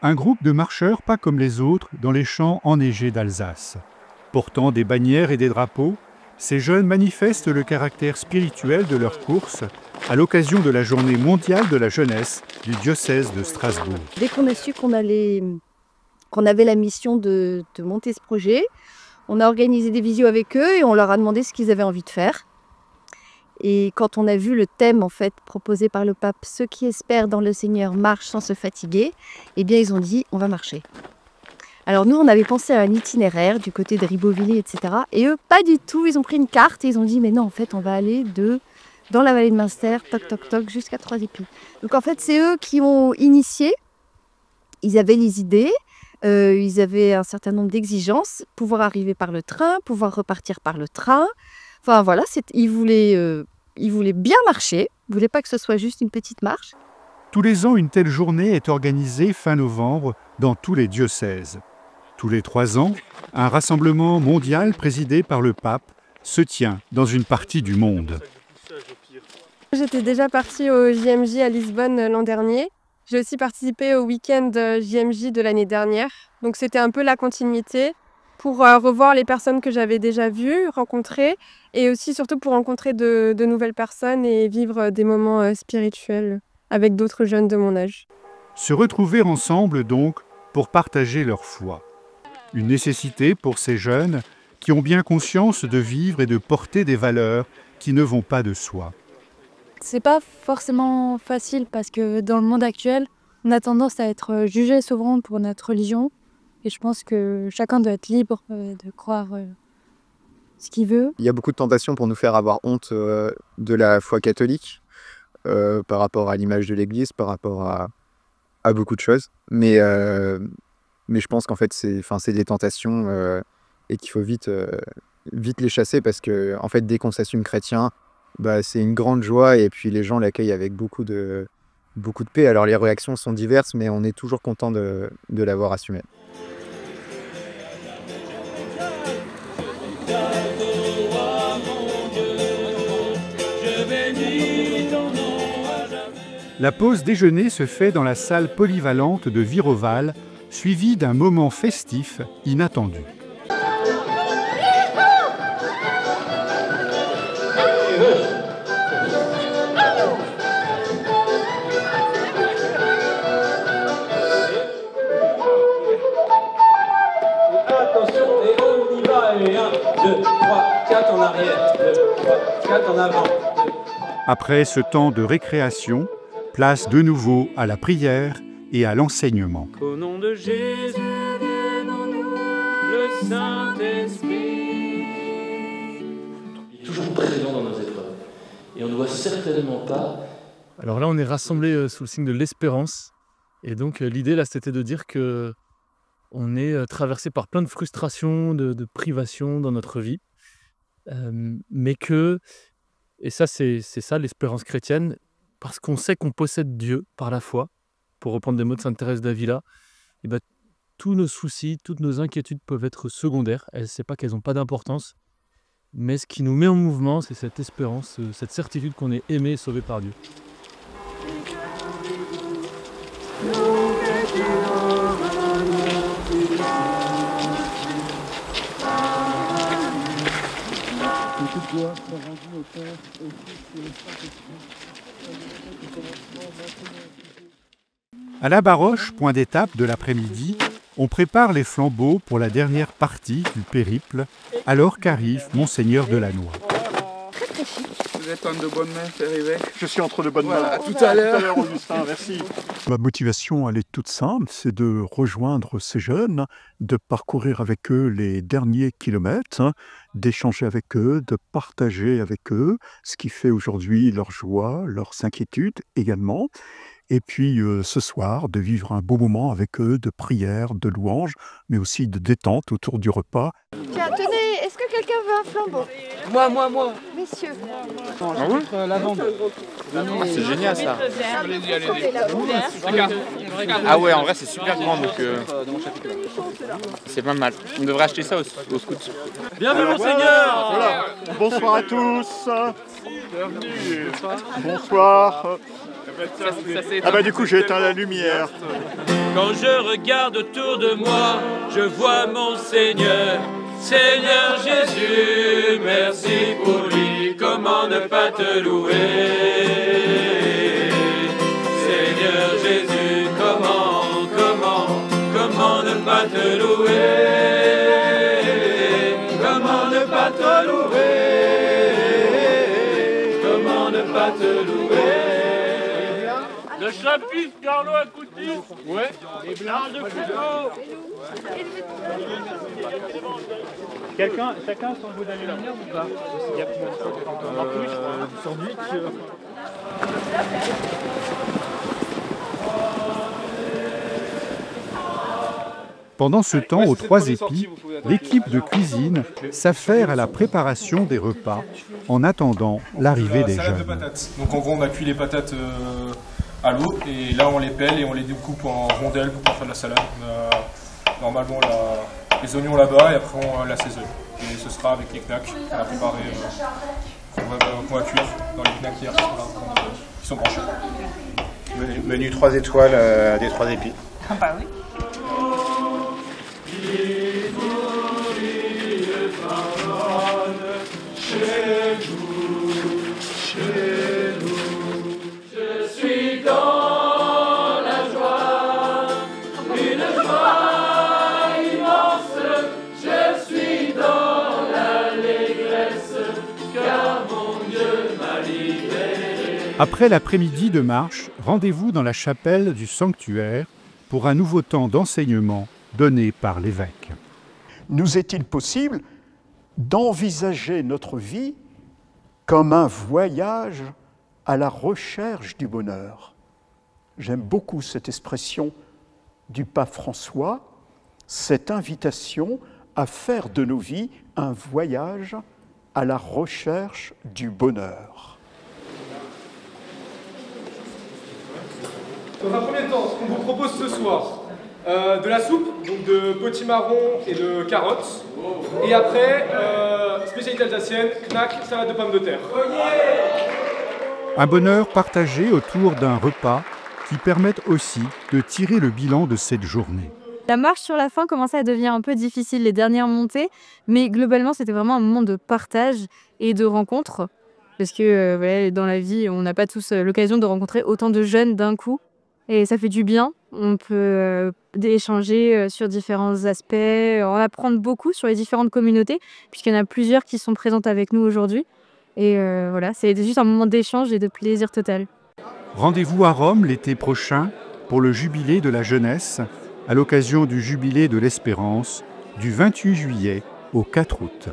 Un groupe de marcheurs pas comme les autres dans les champs enneigés d'Alsace. Portant des bannières et des drapeaux, ces jeunes manifestent le caractère spirituel de leur course à l'occasion de la journée mondiale de la jeunesse du diocèse de Strasbourg. Dès qu'on a su qu'on avait la mission de monter ce projet, on a organisé des visios avec eux et on leur a demandé ce qu'ils avaient envie de faire. Et quand on a vu le thème en fait proposé par le pape, ceux qui espèrent dans le Seigneur marchent sans se fatiguer, eh bien ils ont dit on va marcher. Alors nous on avait pensé à un itinéraire du côté de Ribeauvillé, etc. Et eux pas du tout, ils ont pris une carte et ils ont dit mais non en fait on va aller dans la vallée de Münster, toc toc toc, jusqu'à Trois-Épis. Donc en fait c'est eux qui ont initié, ils avaient les idées, ils avaient un certain nombre d'exigences, pouvoir arriver par le train, pouvoir repartir par le train. Enfin voilà, ils voulaient bien marcher, ils ne voulaient pas que ce soit juste une petite marche. Tous les ans, une telle journée est organisée fin novembre dans tous les diocèses. Tous les 3 ans, un rassemblement mondial présidé par le pape se tient dans une partie du monde. J'étais déjà partie au JMJ à Lisbonne l'an dernier. J'ai aussi participé au week-end JMJ de l'année dernière. Donc c'était un peu la continuité pour revoir les personnes que j'avais déjà vues, rencontrées, et aussi surtout pour rencontrer de nouvelles personnes et vivre des moments spirituels avec d'autres jeunes de mon âge. Se retrouver ensemble donc pour partager leur foi. Une nécessité pour ces jeunes qui ont bien conscience de vivre et de porter des valeurs qui ne vont pas de soi. C'est pas forcément facile parce que dans le monde actuel, on a tendance à être jugé souvent pour notre religion. Et je pense que chacun doit être libre de croire ce qu'il veut. Il y a beaucoup de tentations pour nous faire avoir honte de la foi catholique par rapport à l'image de l'Église, par rapport à beaucoup de choses. Mais je pense qu'en fait, c'est des tentations et qu'il faut vite les chasser parce que en fait, dès qu'on s'assume chrétien, c'est une grande joie et puis les gens l'accueillent avec beaucoup de paix. Alors les réactions sont diverses, mais on est toujours content de l'avoir assumé. La pause déjeuner se fait dans la salle polyvalente de Viroval, suivie d'un moment festif inattendu. Attention, et on y va, et 1, 2, 3, 4 en arrière, 2, 3, 4 en avant. Après ce temps de récréation, place de nouveau à la prière et à l'enseignement. Au nom de Jésus, donne-nous le Saint-Esprit. Il est toujours présent dans nos épreuves. Et on ne voit certainement pas. Alors là, on est rassemblés sous le signe de l'espérance. Et donc l'idée, là, c'était de dire que on est traversé par plein de frustrations, de privations dans notre vie. Mais que, et ça, c'est ça l'espérance chrétienne, parce qu'on sait qu'on possède Dieu par la foi, pour reprendre des mots de Sainte Thérèse d'Avila, et tous nos soucis, toutes nos inquiétudes peuvent être secondaires. Elle ne sait pas qu'elles n'ont pas d'importance. Mais ce qui nous met en mouvement, c'est cette espérance, cette certitude qu'on est aimé et sauvé par Dieu. À la Baroche, point d'étape de l'après-midi, on prépare les flambeaux pour la dernière partie du périple, alors qu'arrive Monseigneur Delannoy. Très très chic. Vous êtes entre de bonnes mains, c'est arrivé. Je suis entre de bonnes mains. Voilà, tout à l'heure, Augustin, merci. Ma motivation, elle est toute simple, c'est de rejoindre ces jeunes, de parcourir avec eux les derniers kilomètres, d'échanger avec eux, de partager avec eux ce qui fait aujourd'hui leur joie, leurs inquiétudes également. Et puis ce soir, de vivre un beau moment avec eux, de prière, de louange, mais aussi de détente autour du repas. Tiens, tenez, est-ce que quelqu'un veut un flambeau? Moi. Messieurs. Ah oui, lavande. C'est génial ça. Allez-y. Ah ouais, en vrai c'est super grand donc c'est pas mal. On devrait acheter ça au scout. Bienvenue Monseigneur. Voilà. Bonsoir à tous. Bienvenue. Bonsoir. Ah bah du coup j'ai éteint la lumière. Quand je regarde autour de moi, je vois mon Seigneur. Seigneur Jésus, merci pour lui, comment ne pas te louer? Seigneur Jésus, comment ne pas te louer? Comment ne pas te louer? Comment ne pas te louer? Le chapitre Carlo Acuti. Ouais. Et blanc de Foucault. Chacun son bout d'aluminium ou pas? Il y a sandwich. Pendant ce temps, aux Trois Épis, l'équipe de cuisine s'affaire à la préparation des repas en attendant l'arrivée des jeunes. Donc en gros, on a cuit les patates à l'eau et là on les pèle et on les découpe en rondelles pour pouvoir faire de la salade. On a normalement les oignons là-bas et après on l'assaisonne. Et ce sera avec les knacks qu'on a préparé, qu'on va cuire dans les knacks hier qui sont branchés. Menu 3 étoiles des Trois Épis. Ah bah oui. Après l'après-midi de marche, rendez-vous dans la chapelle du sanctuaire pour un nouveau temps d'enseignement donné par l'évêque. Nous est-il possible d'envisager notre vie comme un voyage à la recherche du bonheur? J'aime beaucoup cette expression du pape François, cette invitation à faire de nos vies un voyage à la recherche du bonheur. Dans un premier temps, ce qu'on vous propose ce soir, de la soupe, donc de potimarron et de carottes. Et après, spécialité alsacienne, knack, salade de pommes de terre. Un bonheur partagé autour d'un repas qui permettent aussi de tirer le bilan de cette journée. La marche sur la fin commençait à devenir un peu difficile, les dernières montées, mais globalement c'était vraiment un moment de partage et de rencontre. Parce que voilà, dans la vie, on n'a pas tous l'occasion de rencontrer autant de jeunes d'un coup. Et ça fait du bien, on peut échanger sur différents aspects, en apprendre beaucoup sur les différentes communautés, puisqu'il y en a plusieurs qui sont présentes avec nous aujourd'hui. Et voilà, c'est juste un moment d'échange et de plaisir total. Rendez-vous à Rome l'été prochain pour le jubilé de la jeunesse, à l'occasion du jubilé de l'espérance, du 28 juillet au 4 août.